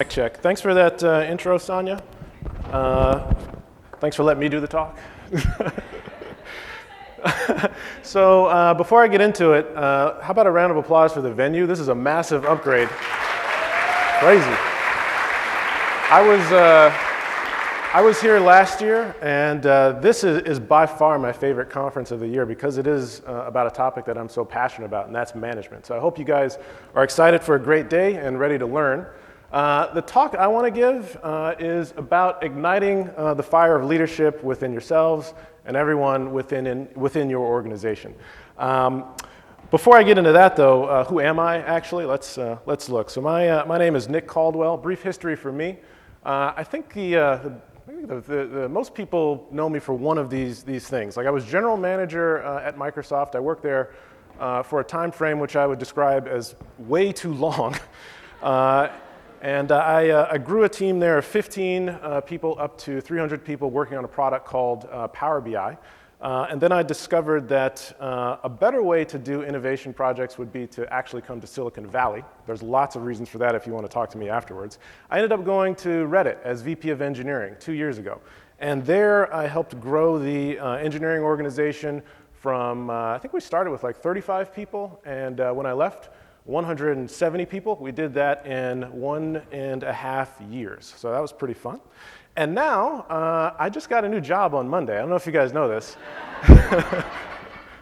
Check. Thanks for that intro, Sonia. Thanks for letting me do the talk. So before I get into it, how about a round of applause for the venue? This is a massive upgrade. Crazy. I was here last year, and this is by far my favorite conference of the year because it is about a topic that I'm so passionate about, and that's management. So I hope you guys are excited for a great day and ready to learn. The talk I want to give is about igniting the fire of leadership within yourselves and everyone within your organization. Before I get into that, though, who am I actually? Let's look. So my name is Nick Caldwell. Brief history for me. I think the most people know me for one of these things. Like I was general manager at Microsoft. I worked there for a time frame which I would describe as way too long. And I grew a team there of 15 people up to 300 people working on a product called Power BI. And then I discovered that a better way to do innovation projects would be to actually come to Silicon Valley. There's lots of reasons for that if you want to talk to me afterwards. I ended up going to Reddit as VP of Engineering 2 years ago. And there I helped grow the engineering organization from, I think we started with like 35 people. And when I left, 170 people. We did that in 1.5 years. So that was pretty fun. And now, I just got a new job on Monday. I don't know if you guys know this.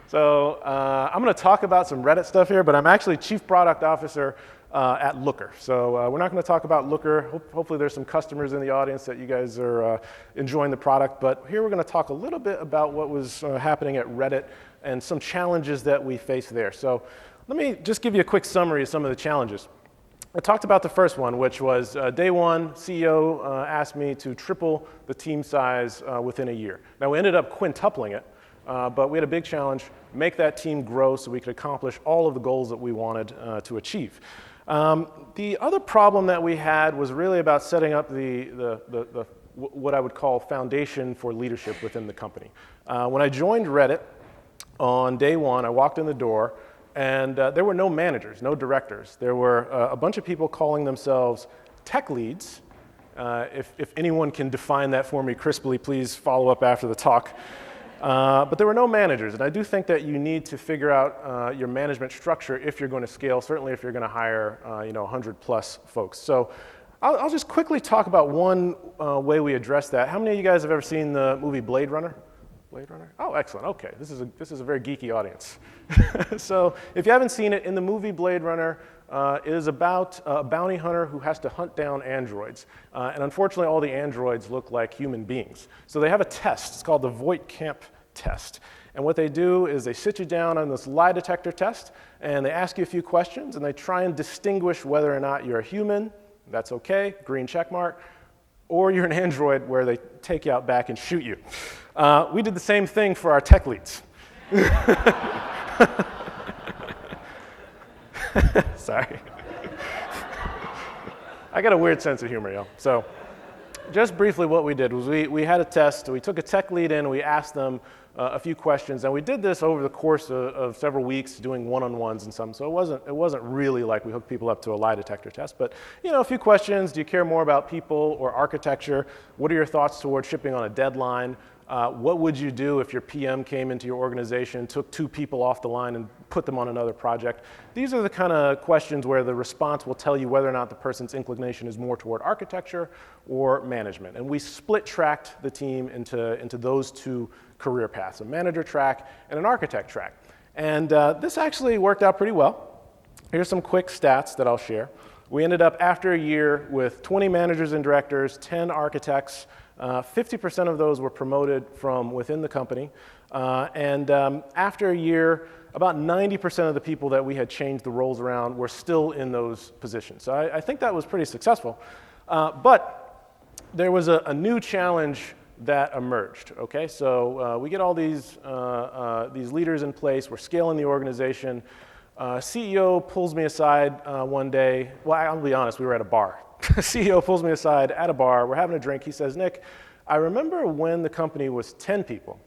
So I'm going to talk about some Reddit stuff here, but I'm actually Chief Product Officer at Looker. So we're not going to talk about Looker. Hopefully there's some customers in the audience that you guys are enjoying the product. But here we're going to talk a little bit about what was happening at Reddit and some challenges that we face there. So let me just give you a quick summary of some of the challenges. I talked about the first one, which was day one, CEO asked me to triple the team size within a year. Now, we ended up quintupling it, but we had a big challenge, make that team grow so we could accomplish all of the goals that we wanted to achieve. The other problem that we had was really about setting up what I would call foundation for leadership within the company. When I joined Reddit on day one, I walked in the door, and there were no managers, no directors. There were a bunch of people calling themselves tech leads. If anyone can define that for me crisply, please follow up after the talk. But there were no managers, and I do think that you need to figure out your management structure if you're going to scale, certainly if you're going to hire 100 plus folks. So I'll just quickly talk about one way we address that. How many of you guys have ever seen the movie Blade Runner? Blade Runner? Oh, excellent. Okay, this is a very geeky audience. So if you haven't seen it, in the movie Blade Runner, it is about a bounty hunter who has to hunt down androids. And unfortunately, all the androids look like human beings. So they have a test. It's called the Voight-Kamp test. And what they do is they sit you down on this lie detector test, and they ask you a few questions, and they try and distinguish whether or not you're a human. That's okay, green check mark. Or you're an android where they take you out back and shoot you. We did the same thing for our tech leads. Sorry. I got a weird sense of humor, y'all. So just briefly what we did was we had a test. We took a tech lead in, we asked them a few questions, and we did this over the course of several weeks, doing one-on-ones and some. So it wasn't really like we hooked people up to a lie detector test, but a few questions. Do you care more about people or architecture? What are your thoughts toward shipping on a deadline? What would you do if your PM came into your organization, took 2 people off the line and put them on another project? These are the kind of questions where the response will tell you whether or not the person's inclination is more toward architecture or management. And we split-tracked the team into those 2 career paths, a manager track and an architect track. And this actually worked out pretty well. Here's some quick stats that I'll share. We ended up, after a year, with 20 managers and directors, 10 architects. 50% of those were promoted from within the company. And after a year, about 90% of the people that we had changed the roles around were still in those positions. So I think that was pretty successful. But there was a new challenge that emerged. Okay, so we get all these leaders in place. We're scaling the organization. CEO pulls me aside one day. Well, I'll be honest, we were at a bar. CEO pulls me aside at a bar. We're having a drink. He says, Nick, I remember when the company was 10 people,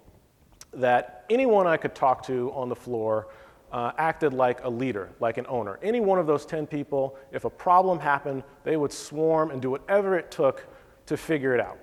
that anyone I could talk to on the floor acted like a leader, like an owner. Any one of those 10 people, if a problem happened, they would swarm and do whatever it took to figure it out.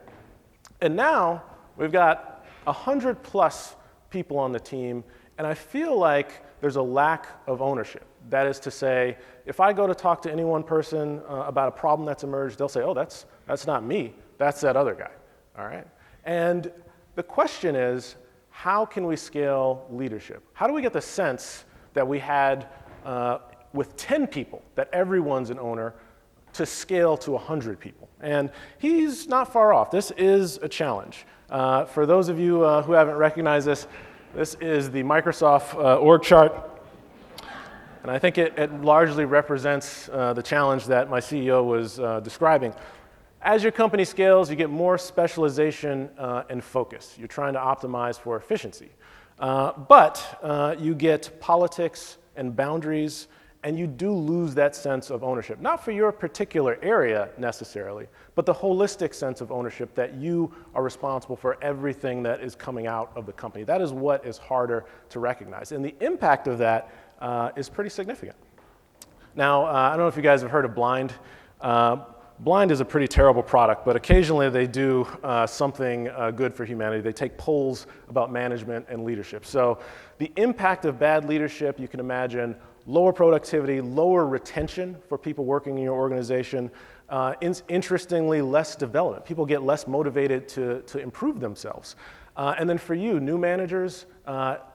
And now we've got 100 plus people on the team, and I feel like there's a lack of ownership. That is to say, if I go to talk to any one person about a problem that's emerged, they'll say, oh, that's not me, that's that other guy, all right? And the question is, how can we scale leadership? How do we get the sense that we had with 10 people, that everyone's an owner, to scale to 100 people? And he's not far off. This is a challenge. For those of you who haven't recognized this, this is the Microsoft org chart. And I think it largely represents the challenge that my CEO was describing. As your company scales, you get more specialization and focus. You're trying to optimize for efficiency. But you get politics and boundaries, and you do lose that sense of ownership. Not for your particular area necessarily, but the holistic sense of ownership that you are responsible for everything that is coming out of the company. That is what is harder to recognize. And the impact of that is pretty significant. Now, I don't know if you guys have heard of Blind. Blind is a pretty terrible product, but occasionally they do something good for humanity. They take polls about management and leadership. So the impact of bad leadership, you can imagine, lower productivity, lower retention for people working in your organization, interestingly, less development. People get less motivated to improve themselves. And then for you, new managers,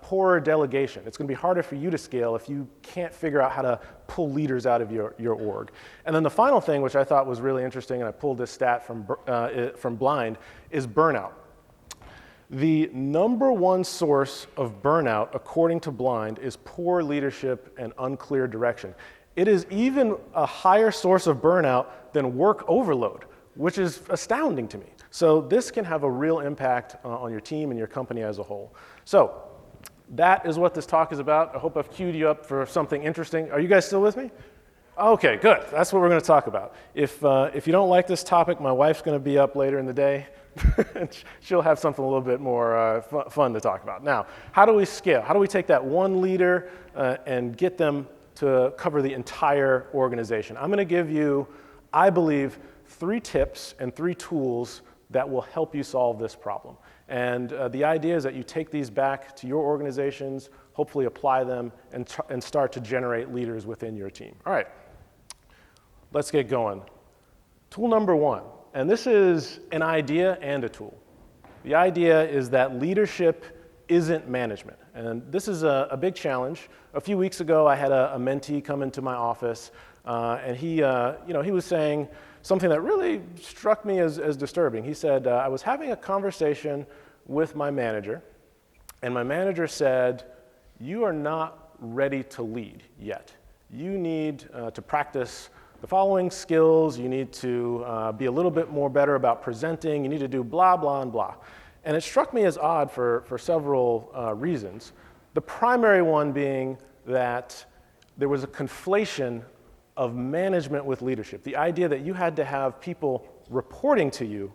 poorer delegation. It's going to be harder for you to scale if you can't figure out how to pull leaders out of your org. And then the final thing, which I thought was really interesting, and I pulled this stat from Blind, is burnout. The number one source of burnout, according to Blind, is poor leadership and unclear direction. It is even a higher source of burnout than work overload, which is astounding to me. So this can have a real impact on your team and your company as a whole. So that is what this talk is about. I hope I've queued you up for something interesting. Are you guys still with me? Okay, good. That's what we're going to talk about. If you don't like this topic, my wife's going to be up later in the day. She'll have something a little bit more fun to talk about. Now, how do we scale? How do we take that one leader and get them to cover the entire organization? I'm going to give you, I believe, 3 tips and 3 tools that will help you solve this problem. And the idea is that you take these back to your organizations, hopefully apply them, and start to generate leaders within your team. All right, let's get going. Tool number 1, and this is an idea and a tool. The idea is that leadership isn't management. And this is a big challenge. A few weeks ago, I had a mentee come into my office, and he was saying something that really struck me as disturbing. He said, I was having a conversation with my manager, and my manager said, you are not ready to lead yet. You need to practice the following skills. You need to be a little bit more better about presenting. You need to do blah, blah, and blah. And it struck me as odd for several reasons. The primary one being that there was a conflation of management with leadership. The idea that you had to have people reporting to you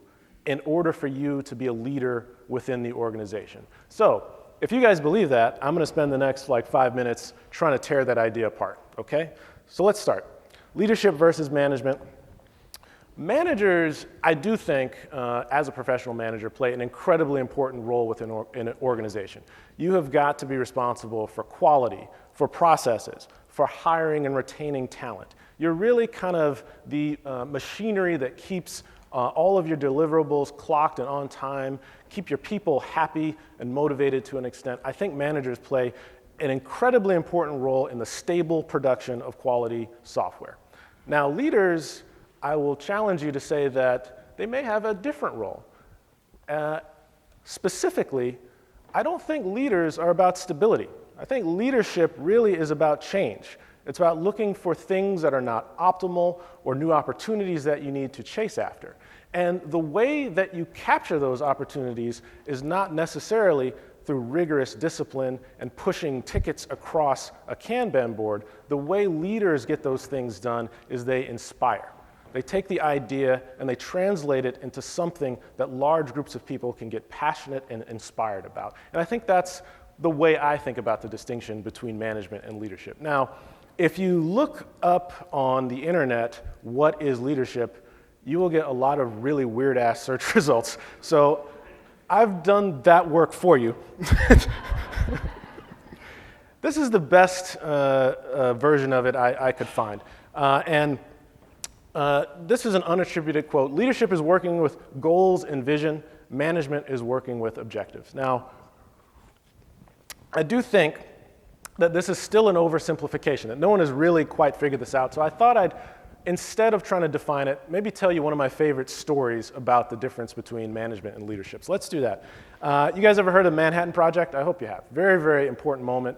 in order for you to be a leader within the organization. So if you guys believe that, I'm going to spend the next 5 minutes trying to tear that idea apart, okay? So let's start. Leadership versus management. Managers, I do think, as a professional manager, play an incredibly important role within an organization. You have got to be responsible for quality, for processes, for hiring and retaining talent. You're really kind of the machinery that keeps all of your deliverables clocked and on time, keep your people happy and motivated to an extent. I think managers play an incredibly important role in the stable production of quality software. Now, leaders, I will challenge you to say that they may have a different role. Specifically, I don't think leaders are about stability. I think leadership really is about change. It's about looking for things that are not optimal or new opportunities that you need to chase after. And the way that you capture those opportunities is not necessarily through rigorous discipline and pushing tickets across a Kanban board. The way leaders get those things done is they inspire. They take the idea and they translate it into something that large groups of people can get passionate and inspired about. And I think that's the way I think about the distinction between management and leadership. Now, if you look up on the internet, what is leadership, you will get a lot of really weird-ass search results. So I've done that work for you. This is the best version of it I could find. This is an unattributed quote. Leadership is working with goals and vision. Management is working with objectives. Now, I do think that this is still an oversimplification, that no one has really quite figured this out. So I thought I'd, instead of trying to define it, maybe tell you one of my favorite stories about the difference between management and leadership. So let's do that. You guys ever heard of the Manhattan Project? I hope you have. Very, very important moment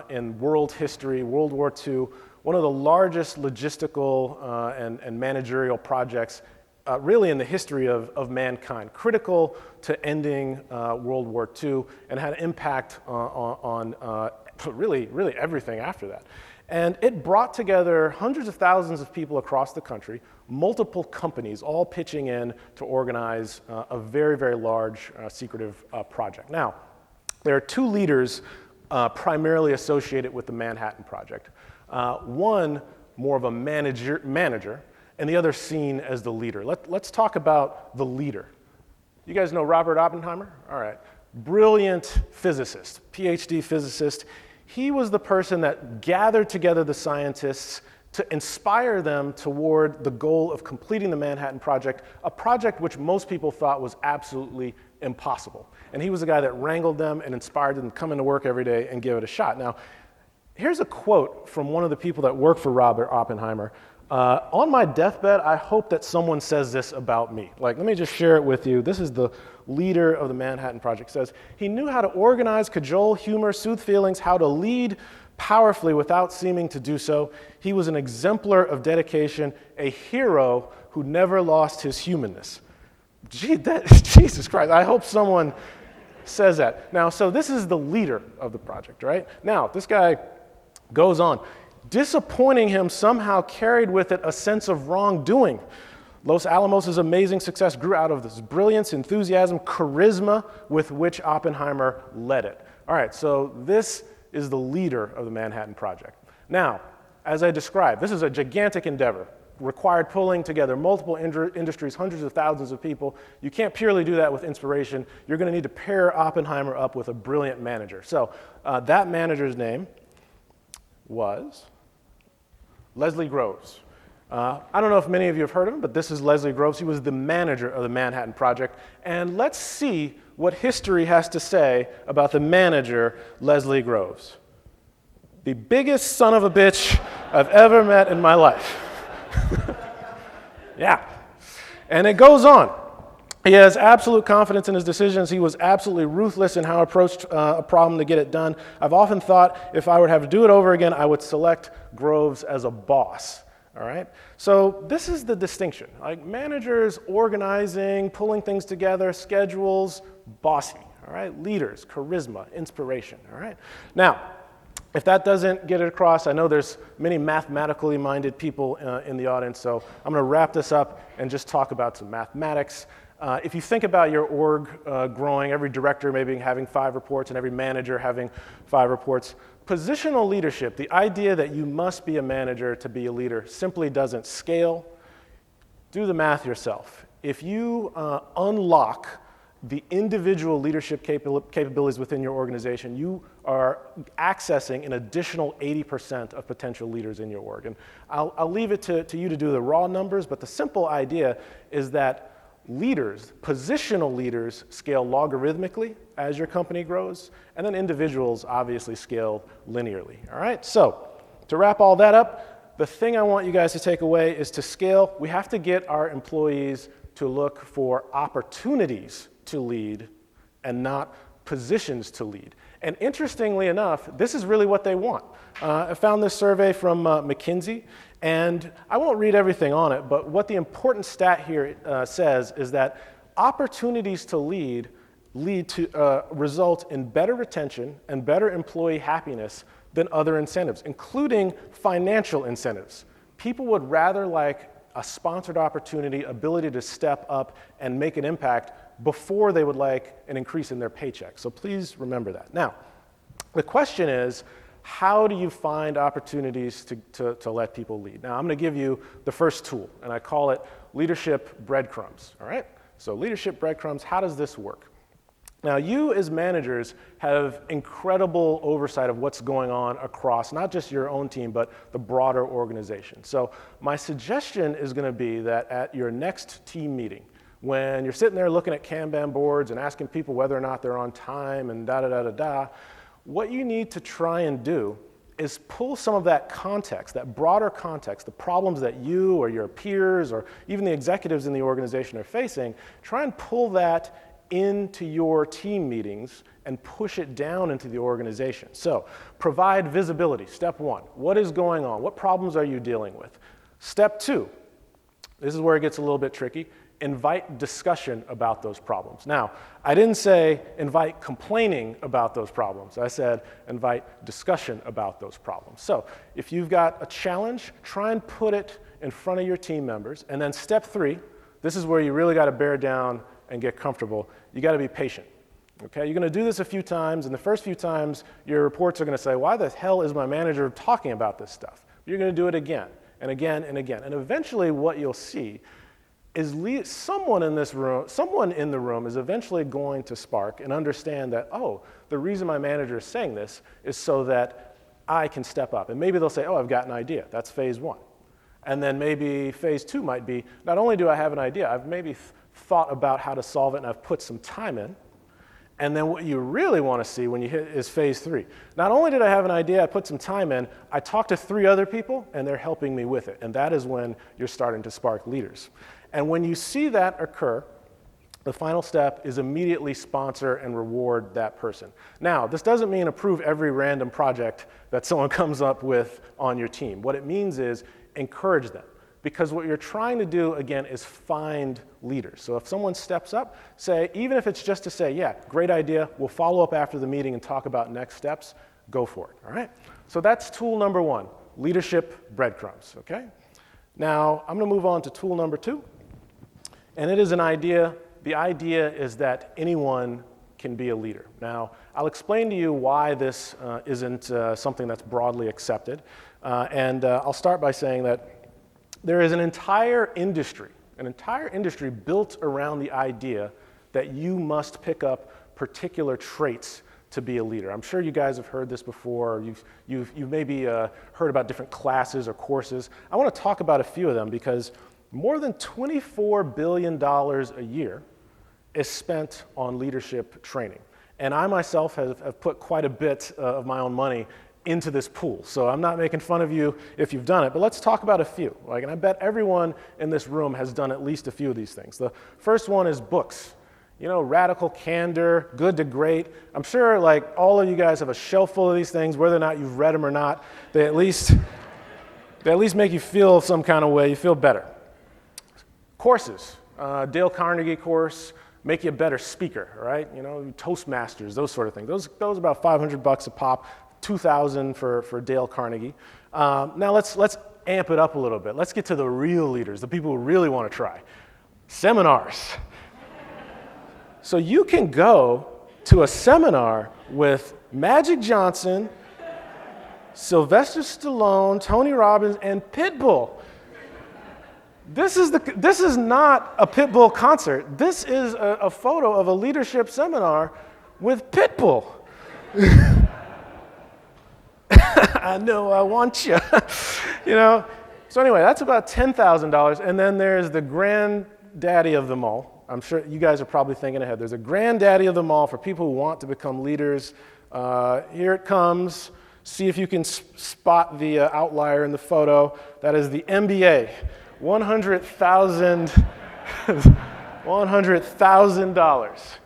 in world history, World War II. One of the largest logistical and managerial projects really in the history of mankind, critical to ending World War II, and had an impact on really everything after that. And it brought together hundreds of thousands of people across the country, multiple companies all pitching in to organize a very, very large secretive project. Now, there are two leaders primarily associated with the Manhattan Project. One more of a manager, and the other seen as the leader. Let's talk about the leader. You guys know Robert Oppenheimer? All right. Brilliant physicist, PhD physicist. He was the person that gathered together the scientists to inspire them toward the goal of completing the Manhattan Project, a project which most people thought was absolutely impossible. And he was the guy that wrangled them and inspired them to come into work every day and give it a shot. Now, here's a quote from one of the people that worked for Robert Oppenheimer. On my deathbed, I hope that someone says this about me. Like, let me just share it with you. This is the leader of the Manhattan Project. It says, he knew how to organize, cajole, humor, soothe feelings, how to lead powerfully without seeming to do so. He was an exemplar of dedication, a hero who never lost his humanness. Gee, Jesus Christ, I hope someone says that. Now, so this is the leader of the project, right? Now, this guy goes on. Disappointing him somehow carried with it a sense of wrongdoing. Los Alamos' amazing success grew out of this brilliance, enthusiasm, charisma with which Oppenheimer led it. All right, so this is the leader of the Manhattan Project. Now, as I described, this is a gigantic endeavor, required pulling together multiple industries, hundreds of thousands of people. You can't purely do that with inspiration. You're going to need to pair Oppenheimer up with a brilliant manager. So that manager's name was Leslie Groves. I don't know if many of you have heard of him, but this is Leslie Groves. He was the manager of the Manhattan Project. And let's see what history has to say about the manager, Leslie Groves. The biggest son of a bitch I've ever met in my life. Yeah. And it goes on. He has absolute confidence in his decisions. He was absolutely ruthless in how he approached a problem to get it done. I've often thought if I would have to do it over again, I would select Groves as a boss. All right? So this is the distinction. Like managers, organizing, pulling things together, schedules, bossy. All right? Leaders, charisma, inspiration. All right? Now, if that doesn't get it across, I know there's many mathematically minded people in the audience, so I'm going to wrap this up and just talk about some mathematics. If you think about your org growing, every director maybe having 5 reports and every manager having 5 reports, positional leadership, the idea that you must be a manager to be a leader, simply doesn't scale. Do the math yourself. If you unlock the individual leadership capabilities within your organization, you are accessing an additional 80% of potential leaders in your org. And I'll leave it to you to do the raw numbers, but the simple idea is that leaders, positional leaders, scale logarithmically as your company grows, and then individuals obviously scale linearly. All right, so to wrap all that up, the thing I want you guys to take away is to scale. We have to get our employees to look for opportunities to lead and not positions to lead. And interestingly enough, this is really what they want. I found this survey from McKinsey, and I won't read everything on it, but what the important stat here says is that opportunities to lead to result in better retention and better employee happiness than other incentives, including financial incentives. People would rather like a sponsored opportunity, ability to step up and make an impact before they would like an increase in their paycheck. So please remember that. Now, The question is, how do you find opportunities to let people lead? Now, I'm going to give you the first tool, and I call it leadership breadcrumbs, all right? So leadership breadcrumbs, how does this work? Now, you as managers have incredible oversight of what's going on across not just your own team, but the broader organization. So my suggestion is going to be that at your next team meeting, when you're sitting there looking at Kanban boards and asking people whether or not they're on time and da-da-da-da-da, what you need to try and do is pull some of that context, that broader context, the problems that you or your peers or even the executives in the organization are facing, try and pull that into your team meetings and push it down into the organization. So provide visibility, step one. What is going on? What problems are you dealing with? Step two, this is where it gets a little bit tricky. Invite discussion about those problems. Now, I didn't say invite complaining about those problems. I said invite discussion about those problems. So if you've got a challenge, try and put it in front of your team members. And then step three, this is where you really got to bear down and get comfortable. You got to be patient. Okay, you're going to do this a few times, and the first few times your reports are going to say, why the hell is my manager talking about this stuff? You're going to do it again and again and again. And eventually what you'll see is someone in the room is eventually going to spark and understand that, oh, the reason my manager is saying this is so that I can step up. And maybe they'll say, oh, I've got an idea. That's phase one. And then maybe phase two might be, not only do I have an idea, I've maybe thought about how to solve it and I've put some time in. And then what you really want to see when you hit is phase three. Not only did I have an idea, I put some time in, I talked to 3 other people and they're helping me with it. And that is when you're starting to spark leaders. And when you see that occur, the final step is immediately sponsor and reward that person. Now, this doesn't mean approve every random project that someone comes up with on your team. What it means is encourage them. Because what you're trying to do, again, is find leaders. So if someone steps up, say, even if it's just to say, yeah, great idea, we'll follow up after the meeting and talk about next steps, go for it, all right? So that's tool number 1, leadership breadcrumbs, okay? Now, I'm gonna move on to tool number 2, and it is an idea. The idea is that anyone can be a leader. Now, I'll explain to you why this isn't something that's broadly accepted, and I'll start by saying that there is an entire industry built around the idea that you must pick up particular traits to be a leader. I'm sure you guys have heard this before. You've maybe heard about different classes or courses. I want to talk about a few of them because more than $24 billion a year is spent on leadership training. And I myself have put quite a bit of my own money into this pool. So I'm not making fun of you if you've done it, but let's talk about a few. And I bet everyone in this room has done at least a few of these things. The first one is books. You know, Radical Candor, Good to Great. I'm sure all of you guys have a shelf full of these things, whether or not you've read them or not. They at least make you feel some kind of way, you feel better. Courses, Dale Carnegie course, make you a better speaker, right? You know, Toastmasters, those sort of things. Those are about $500 a pop. $2,000 for Dale Carnegie. Now let's amp it up a little bit. Let's get to the real leaders, the people who really want to try. Seminars. So you can go to a seminar with Magic Johnson, Sylvester Stallone, Tony Robbins, and Pitbull. This is not a Pitbull concert. This is a photo of a leadership seminar with Pitbull. I know I want you, you know. So anyway, that's about $10,000. And then there's the granddaddy of them all. I'm sure you guys are probably thinking ahead. There's a granddaddy of them all for people who want to become leaders. Here it comes. See if you can spot the outlier in the photo. That is the MBA, $100,000.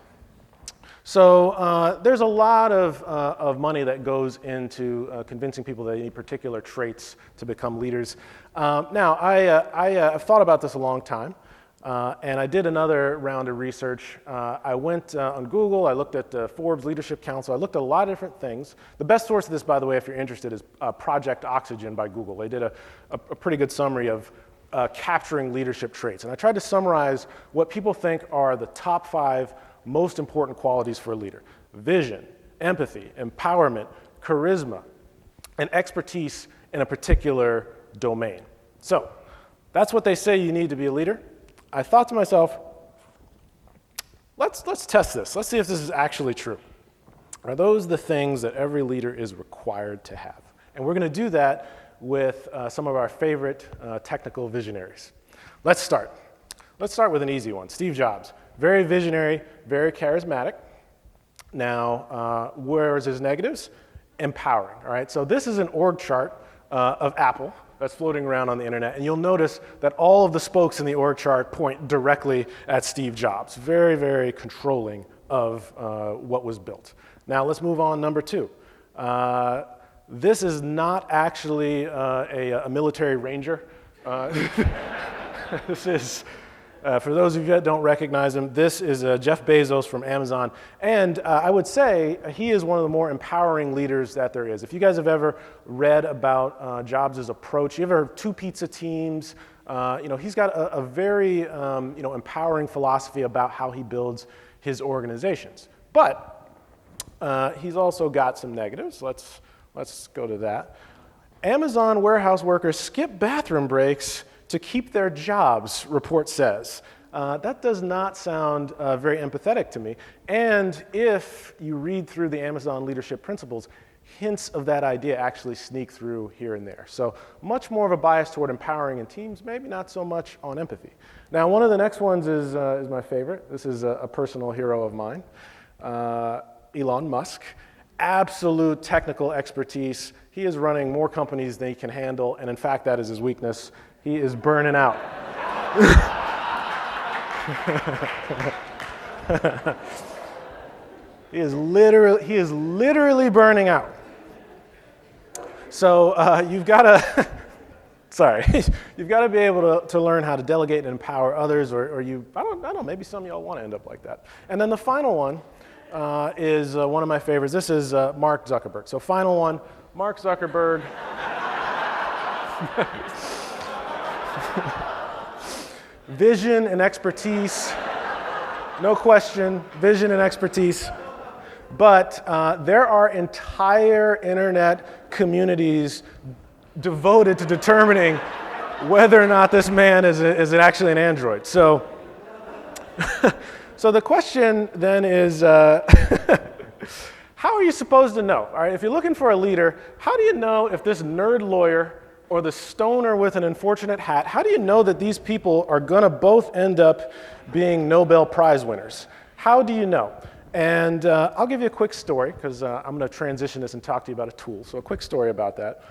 So there's a lot of money that goes into convincing people that they need particular traits to become leaders. Now, I've thought about this a long time, and I did another round of research. I went on Google, I looked at Forbes Leadership Council, I looked at a lot of different things. The best source of this, by the way, if you're interested, is Project Oxygen by Google. They did a pretty good summary of capturing leadership traits. And I tried to summarize what people think are the top 5 most important qualities for a leader: vision, empathy, empowerment, charisma, and expertise in a particular domain. So that's what they say you need to be a leader. I thought to myself, let's test this. Let's see if this is actually true. Are those the things that every leader is required to have? And we're going to do that with some of our favorite technical visionaries. Let's start. Let's start with an easy one. Steve Jobs. Very visionary, very charismatic. Now, where's his negatives? Empowering, all right? So this is an org chart of Apple that's floating around on the internet, and you'll notice that all of the spokes in the org chart point directly at Steve Jobs. Very, very controlling of what was built. Now, let's move on, number 2. This is not actually a military ranger. This is, for those of you that don't recognize him, this is Jeff Bezos from Amazon. And I would say he is one of the more empowering leaders that there is. If you guys have ever read about Jobs' approach, you ever two pizza teams, he's got a very empowering philosophy about how he builds his organizations. But he's also got some negatives. Let's go to that. Amazon warehouse workers skip bathroom breaks to keep their jobs, report says. That does not sound very empathetic to me. And if you read through the Amazon leadership principles, hints of that idea actually sneak through here and there. So much more of a bias toward empowering in teams, maybe not so much on empathy. Now, one of the next ones is my favorite. This is a personal hero of mine, Elon Musk. Absolute technical expertise. He is running more companies than he can handle, and in fact, that is his weakness. He is burning out. He is literally burning out. So you've got to, you've got to be able to learn how to delegate and empower others, or I don't know, maybe some of y'all want to end up like that. And then the final one is one of my favorites. This is Mark Zuckerberg. So final one, Mark Zuckerberg. Vision and expertise, no question, vision and expertise. But there are entire internet communities devoted to determining whether or not this man is actually an android. So, so the question then is, how are you supposed to know? All right, if you're looking for a leader, how do you know if this nerd lawyer or the stoner with an unfortunate hat, how do you know that these people are going to both end up being Nobel Prize winners? How do you know? And I'll give you a quick story, because I'm going to transition this and talk to you about a tool. So a quick story about that.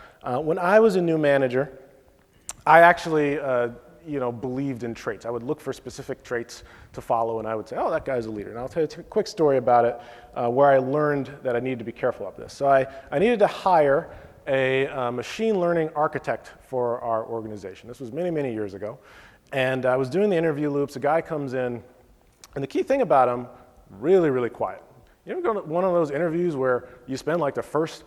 When I was a new manager, I actually believed in traits. I would look for specific traits to follow, and I would say, oh, that guy's a leader. And I'll tell you a quick story about it, where I learned that I needed to be careful of this. So I needed to hire a machine learning architect for our organization. This was many, many years ago. And I was doing the interview loops. A guy comes in, and the key thing about him, really, really quiet. You ever go to one of those interviews where you spend like the first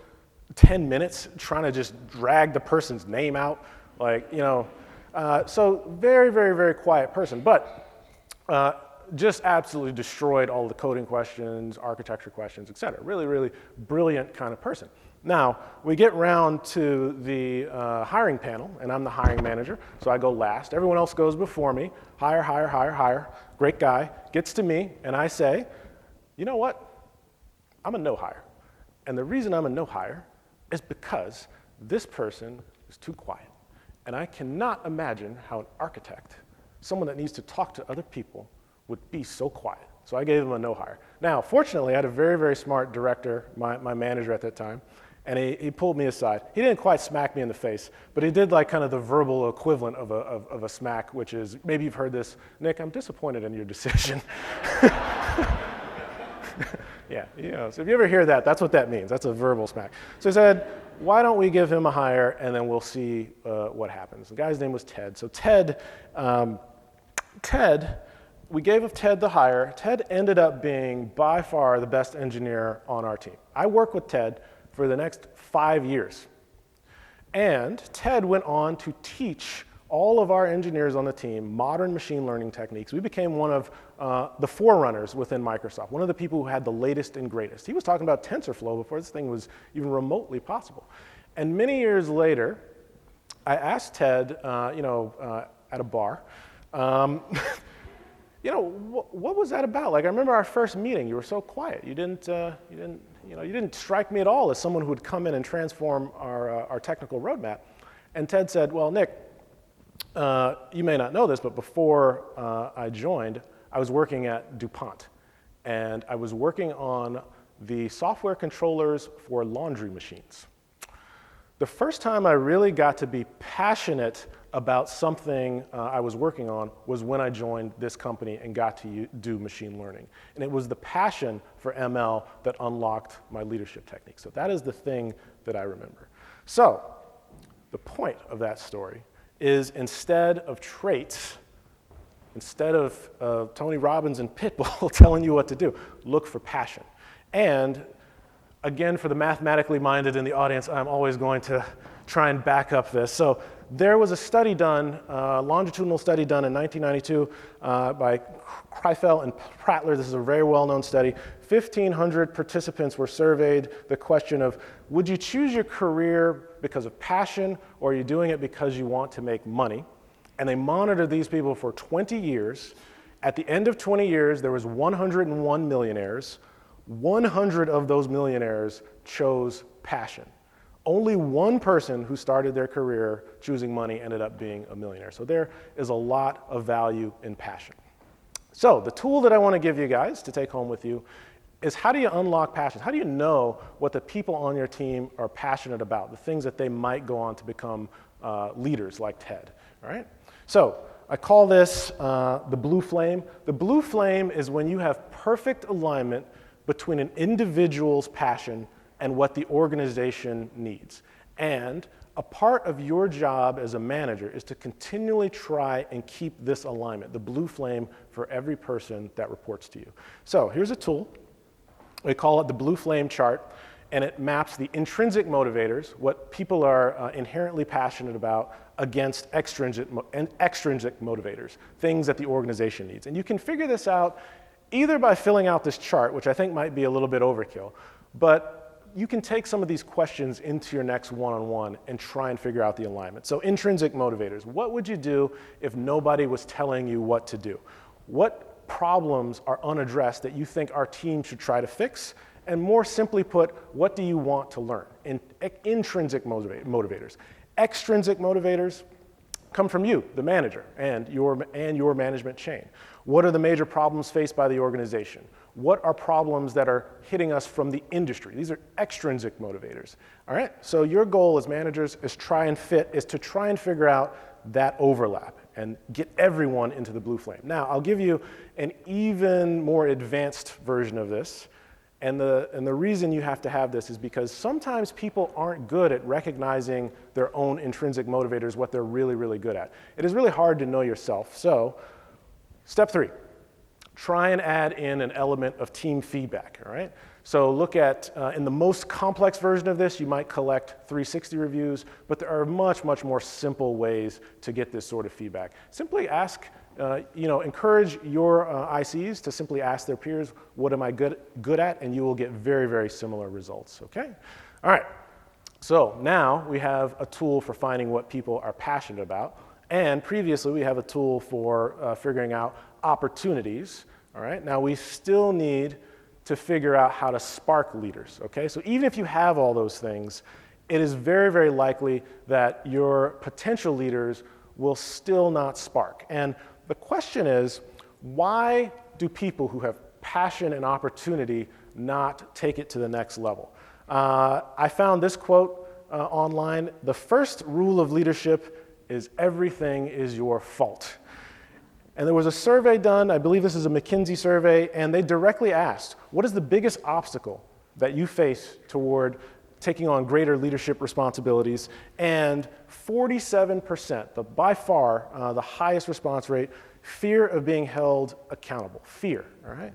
10 minutes trying to just drag the person's name out? So very, very, very quiet person. But just absolutely destroyed all the coding questions, architecture questions, et cetera. Really, really brilliant kind of person. Now, we get round to the hiring panel, and I'm the hiring manager, so I go last. Everyone else goes before me. Hire, hire, hire, hire. Great guy. Gets to me, and I say, you know what? I'm a no-hire. And the reason I'm a no-hire is because this person is too quiet. And I cannot imagine how an architect, someone that needs to talk to other people, would be so quiet. So I gave him a no-hire. Now, fortunately, I had a very, very smart director, my manager at that time, and he pulled me aside. He didn't quite smack me in the face, but he did like kind of the verbal equivalent of a smack, which is, maybe you've heard this, Nick, I'm disappointed in your decision. Yeah, so if you ever hear that, that's what that means. That's a verbal smack. So he said, why don't we give him a hire, and then we'll see what happens. The guy's name was Ted. So Ted, we gave Ted the hire. Ted ended up being by far the best engineer on our team. I worked with Ted for the next 5 years. And Ted went on to teach all of our engineers on the team, modern machine learning techniques. We became one of the forerunners within Microsoft, one of the people who had the latest and greatest. He was talking about TensorFlow before this thing was even remotely possible. And many years later, I asked Ted, at a bar, what was that about? Like, I remember our first meeting, you were so quiet. You didn't strike me at all as someone who would come in and transform our technical roadmap. And Ted said, well, Nick, you may not know this, but before I joined, I was working at DuPont. And I was working on the software controllers for laundry machines. The first time I really got to be passionate about something I was working on was when I joined this company and got to do machine learning. And it was the passion for ML that unlocked my leadership technique. So that is the thing that I remember. So the point of that story is instead of traits, instead of Tony Robbins and Pitbull telling you what to do, look for passion. And again, for the mathematically minded in the audience, I'm always going to try and back up this. So there was a study done, a longitudinal study done in 1992 by Caldwell and Prattler. This is a very well-known study. 1,500 participants were surveyed. The question of, would you choose your career because of passion, or are you doing it because you want to make money? And they monitored these people for 20 years. At the end of 20 years, there was 101 millionaires. 100 of those millionaires chose passion. Only one person who started their career choosing money ended up being a millionaire. So there is a lot of value in passion. So the tool that I want to give you guys to take home with you is, how do you unlock passion? How do you know what the people on your team are passionate about, the things that they might go on to become leaders like Ted, all right? So I call this the blue flame. The blue flame is when you have perfect alignment between an individual's passion and what the organization needs. And a part of your job as a manager is to continually try and keep this alignment, the blue flame, for every person that reports to you. So here's a tool. We call it the blue flame chart, and it maps the intrinsic motivators, what people are inherently passionate about, against extrinsic motivators, things that the organization needs. And you can figure this out either by filling out this chart, which I think might be a little bit overkill, but you can take some of these questions into your next one-on-one and try and figure out the alignment. So intrinsic motivators, what would you do if nobody was telling you what to do? What problems are unaddressed that you think our team should try to fix? And more simply put, what do you want to learn? Intrinsic motivators. Extrinsic motivators come from you, the manager, and your management chain. What are the major problems faced by the organization? What are problems that are hitting us from the industry? These are extrinsic motivators. All right. So your goal as managers is to try and figure out that overlap and get everyone into the blue flame. Now, I'll give you an even more advanced version of this. And the reason you have to have this is because sometimes people aren't good at recognizing their own intrinsic motivators, what they're really, really good at. It is really hard to know yourself. So, step 3. Try and add in an element of team feedback, all right? So look at, in the most complex version of this, you might collect 360 reviews, but there are much, much more simple ways to get this sort of feedback. Simply ask, encourage your ICs to simply ask their peers, what am I good at? And you will get very, very similar results, okay? All right, so now we have a tool for finding what people are passionate about. And previously, we have a tool for figuring out opportunities, all right? Now, we still need to figure out how to spark leaders, okay? So even if you have all those things, it is very, very likely that your potential leaders will still not spark. And the question is, why do people who have passion and opportunity not take it to the next level? I found this quote online: the first rule of leadership is everything is your fault. And there was a survey done, I believe this is a McKinsey survey, and they directly asked, what is the biggest obstacle that you face toward taking on greater leadership responsibilities? And 47%, by far the highest response rate, fear of being held accountable. Fear, all right?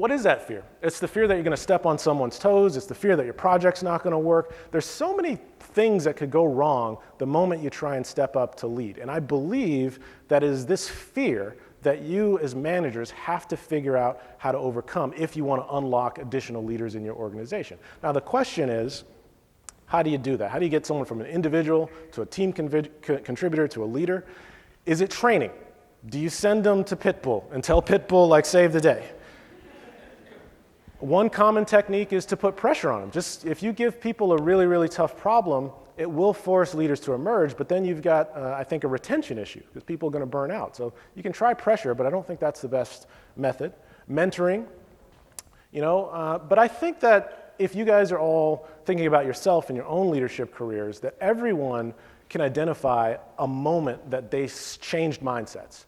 what is that fear? It's the fear that you're going to step on someone's toes. It's the fear that your project's not going to work. There's so many things that could go wrong the moment you try and step up to lead. And I believe that is this fear that you as managers have to figure out how to overcome if you want to unlock additional leaders in your organization. Now the question is, how do you do that? How do you get someone from an individual to a team contributor to a leader? Is it training? Do you send them to Pitbull and tell Pitbull, like, save the day? One common technique is to put pressure on them. Just if you give people a really, really tough problem, it will force leaders to emerge, but then you've got, I think, a retention issue because people are going to burn out. So you can try pressure, but I don't think that's the best method. Mentoring, but I think that if you guys are all thinking about yourself and your own leadership careers, that everyone can identify a moment that they changed mindsets.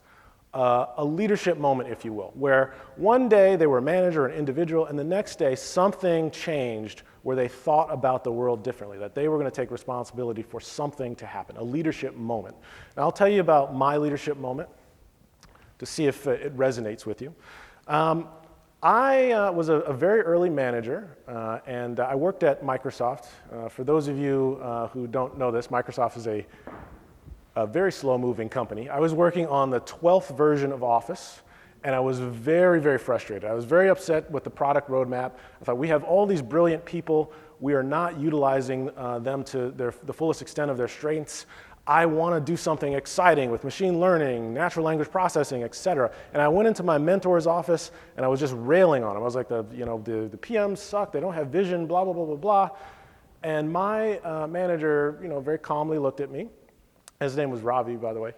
A leadership moment, if you will, where one day they were a manager or an individual, and the next day something changed where they thought about the world differently, that they were going to take responsibility for something to happen, a leadership moment. And I'll tell you about my leadership moment to see if it resonates with you. I was a very early manager, and I worked at Microsoft. For those of you who don't know this, Microsoft is a very slow-moving company. I was working on the 12th version of Office, and I was very, very frustrated. I was very upset with the product roadmap. I thought, we have all these brilliant people. We are not utilizing them to the fullest extent of their strengths. I want to do something exciting with machine learning, natural language processing, et cetera. And I went into my mentor's office, and I was just railing on him. I was like, the PMs suck. They don't have vision, blah, blah, blah, blah, blah. And my manager, very calmly looked at me. His name was Ravi, by the way.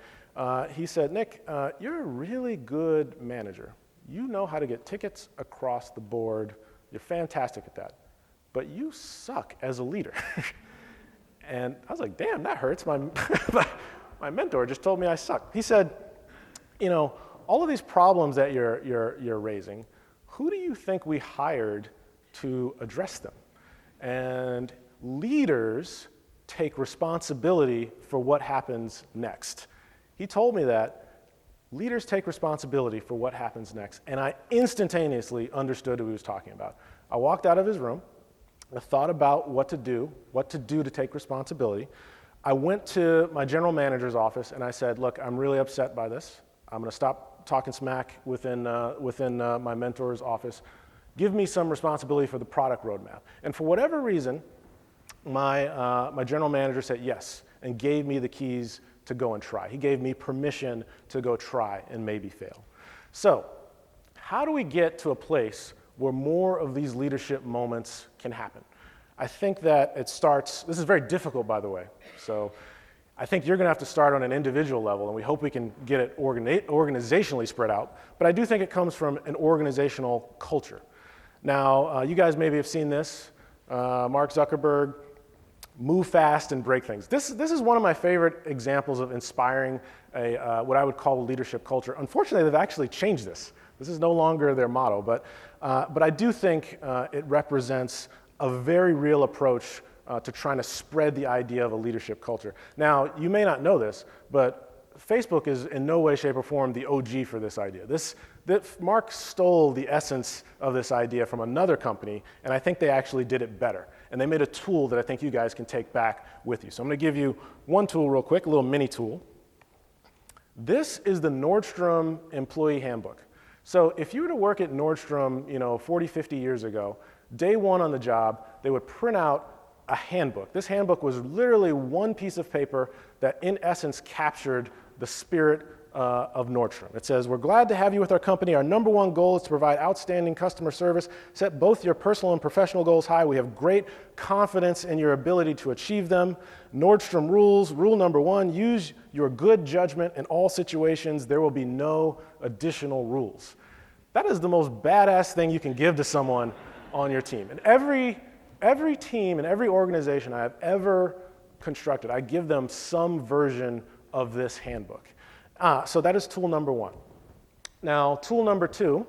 He said, Nick, you're a really good manager. You know how to get tickets across the board. You're fantastic at that. But you suck as a leader. And I was like, damn, that hurts. My mentor just told me I suck. He said, all of these problems that you're raising, who do you think we hired to address them? And leaders take responsibility for what happens next. He told me that leaders take responsibility for what happens next, and I instantaneously understood what he was talking about. I walked out of his room, I thought about what to do to take responsibility. I went to my general manager's office and I said, look, I'm really upset by this. I'm going to stop talking smack within my mentor's office. Give me some responsibility for the product roadmap. And for whatever reason, my general manager said yes and gave me the keys to go and try. He gave me permission to go try and maybe fail. So how do we get to a place where more of these leadership moments can happen? I think that it starts, this is very difficult, by the way, so I think you're going to have to start on an individual level, and we hope we can get it organizationally spread out, but I do think it comes from an organizational culture. Now, you guys maybe have seen this, Mark Zuckerberg, move fast and break things. This is one of my favorite examples of inspiring what I would call a leadership culture. Unfortunately, they've actually changed this. This is no longer their motto, but I do think it represents a very real approach to trying to spread the idea of a leadership culture. Now, you may not know this, but Facebook is in no way, shape, or form the OG for this idea. Mark stole the essence of this idea from another company, and I think they actually did it better. And they made a tool that I think you guys can take back with you. So I'm going to give you one tool real quick, a little mini tool. This is the Nordstrom employee handbook. So if you were to work at Nordstrom, 40, 50 years ago, day one on the job, they would print out a handbook. This handbook was literally one piece of paper that in essence captured the spirit of Nordstrom. It says, we're glad to have you with our company. Our number one goal is to provide outstanding customer service. Set both your personal and professional goals high. We have great confidence in your ability to achieve them. Nordstrom Rules. Rule number one, use your good judgment in all situations. There will be no additional rules. That is the most badass thing you can give to someone on your team. And every team and every organization I have ever constructed, I give them some version of this handbook. So that is tool number one. Now, tool number two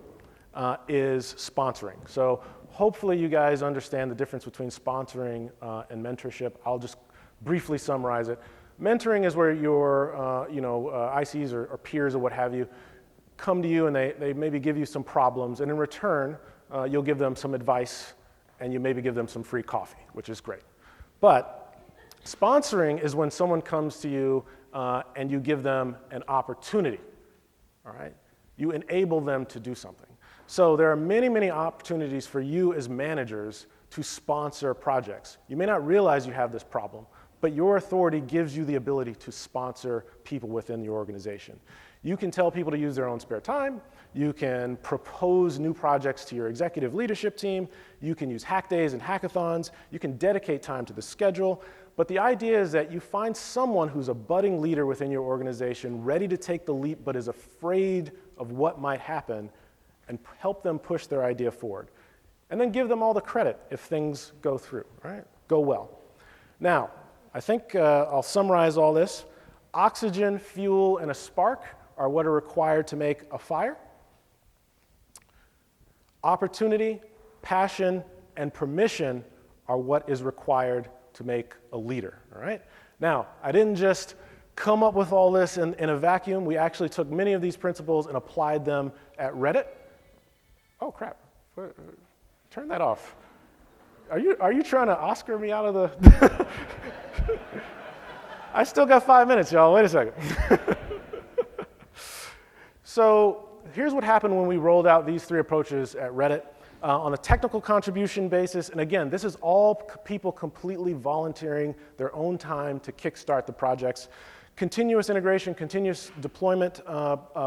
is sponsoring. So hopefully you guys understand the difference between sponsoring and mentorship. I'll just briefly summarize it. Mentoring is where your ICs or peers or what have you come to you and they maybe give you some problems, and in return, you'll give them some advice, and you maybe give them some free coffee, which is great. But sponsoring is when someone comes to you and you give them an opportunity, all right? You enable them to do something. So there are many, many opportunities for you as managers to sponsor projects. You may not realize you have this problem, but your authority gives you the ability to sponsor people within your organization. You can tell people to use their own spare time. You can propose new projects to your executive leadership team. You can use hack days and hackathons. You can dedicate time to the schedule. But the idea is that you find someone who's a budding leader within your organization, ready to take the leap, but is afraid of what might happen, and help them push their idea forward. And then give them all the credit if things go through, right? Go well. Now, I think I'll summarize all this. Oxygen, fuel, and a spark are what are required to make a fire. Opportunity, passion, and permission are what is required to make a leader, all right? Now, I didn't just come up with all this in a vacuum. We actually took many of these principles and applied them at Reddit. Oh, crap. Turn that off. Are you trying to Oscar me out of the... I still got 5 minutes, y'all. Wait a second. So here's what happened when we rolled out these 3 approaches at Reddit. On a technical contribution basis, and again, this is all people completely volunteering their own time to kickstart the projects. Continuous integration, continuous deployment,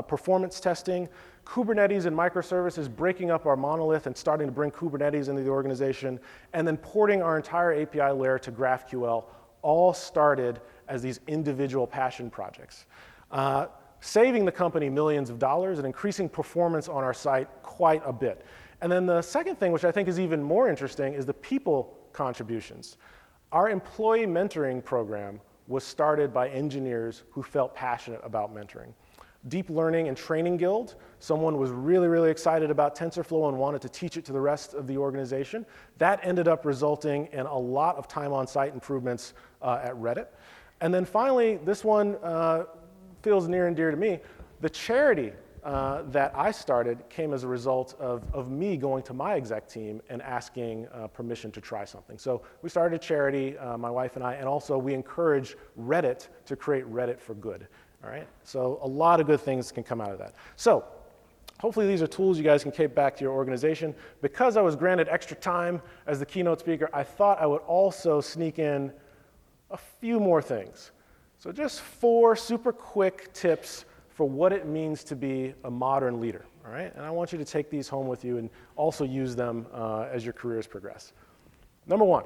performance testing, Kubernetes and microservices, breaking up our monolith and starting to bring Kubernetes into the organization, and then porting our entire API layer to GraphQL, all started as these individual passion projects. Saving the company millions of dollars and increasing performance on our site quite a bit. And then the second thing, which I think is even more interesting, is the people contributions. Our employee mentoring program was started by engineers who felt passionate about mentoring. Deep Learning and Training Guild, someone was really, really excited about TensorFlow and wanted to teach it to the rest of the organization. That ended up resulting in a lot of time on site improvements at Reddit. And then finally, this one feels near and dear to me. The charity that I started came as a result of me going to my exec team and asking permission to try something. So we started a charity, my wife and I, and also we encourage Reddit to create Reddit for good. All right? So a lot of good things can come out of that. So hopefully these are tools you guys can take back to your organization. Because I was granted extra time as the keynote speaker, I thought I would also sneak in a few more things. So just 4 super quick tips for what it means to be a modern leader, all right? And I want you to take these home with you and also use them as your careers progress. Number 1,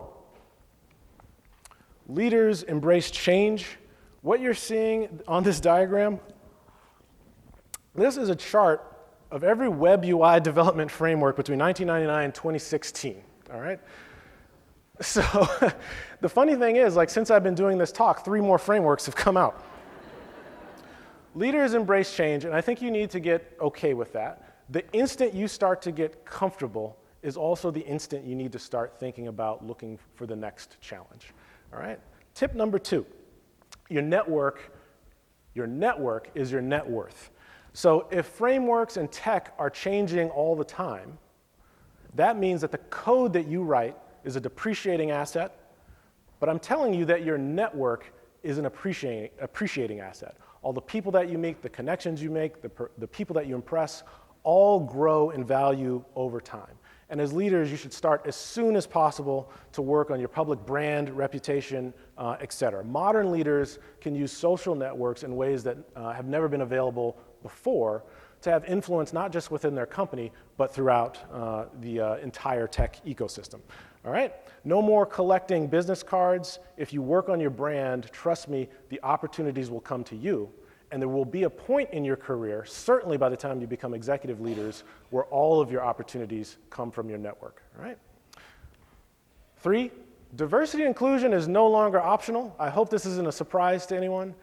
leaders embrace change. What you're seeing on this diagram, this is a chart of every web UI development framework between 1999 and 2016, all right? So the funny thing is, like, since I've been doing this talk, 3 more frameworks have come out. Leaders embrace change, and I think you need to get okay with that. The instant you start to get comfortable is also the instant you need to start thinking about looking for the next challenge, all right? Tip number 2, your network is your net worth. So if frameworks and tech are changing all the time, that means that the code that you write is a depreciating asset, but I'm telling you that your network is an appreciating asset. All the people that you meet, the connections you make, the people that you impress, all grow in value over time. And as leaders, you should start as soon as possible to work on your public brand, reputation, et cetera. Modern leaders can use social networks in ways that have never been available before to have influence not just within their company, but throughout the entire tech ecosystem. All right? No more collecting business cards. If you work on your brand, trust me, the opportunities will come to you. And there will be a point in your career, certainly by the time you become executive leaders, where all of your opportunities come from your network. All right? 3, diversity and inclusion is no longer optional. I hope this isn't a surprise to anyone.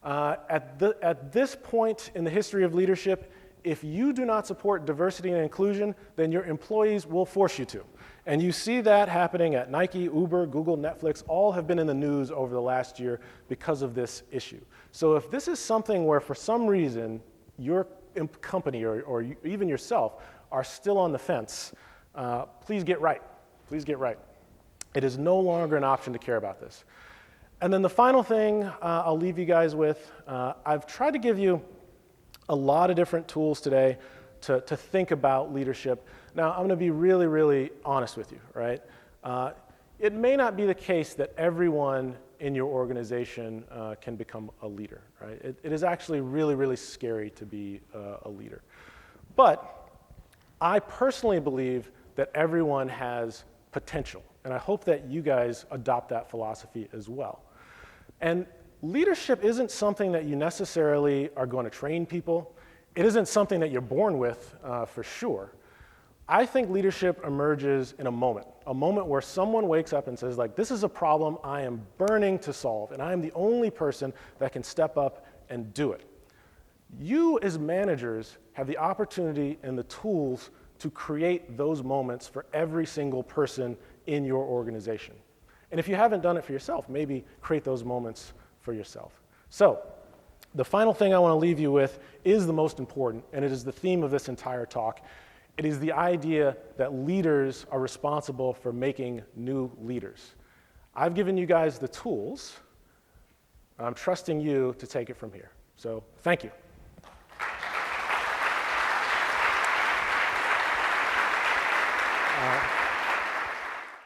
At this point in the history of leadership, if you do not support diversity and inclusion, then your employees will force you to. And you see that happening at Nike, Uber, Google, Netflix, all have been in the news over the last year because of this issue. So if this is something where for some reason your company or even yourself are still on the fence, please get right. Please get right. It is no longer an option to care about this. And then the final thing I'll leave you guys with, I've tried to give you a lot of different tools today to think about leadership. Now, I'm going to be really, really honest with you, right? It may not be the case that everyone in your organization can become a leader, right? It is actually really, really scary to be a leader. But I personally believe that everyone has potential, and I hope that you guys adopt that philosophy as well. And leadership isn't something that you necessarily are going to train people. It isn't something that you're born with, for sure. I think leadership emerges in a moment where someone wakes up and says, like, this is a problem I am burning to solve, and I am the only person that can step up and do it. You, as managers, have the opportunity and the tools to create those moments for every single person in your organization. And if you haven't done it for yourself, maybe create those moments for yourself. So, the final thing I want to leave you with is the most important, and it is the theme of this entire talk. It is the idea that leaders are responsible for making new leaders. I've given you guys the tools. I'm trusting you to take it from here. So, thank you.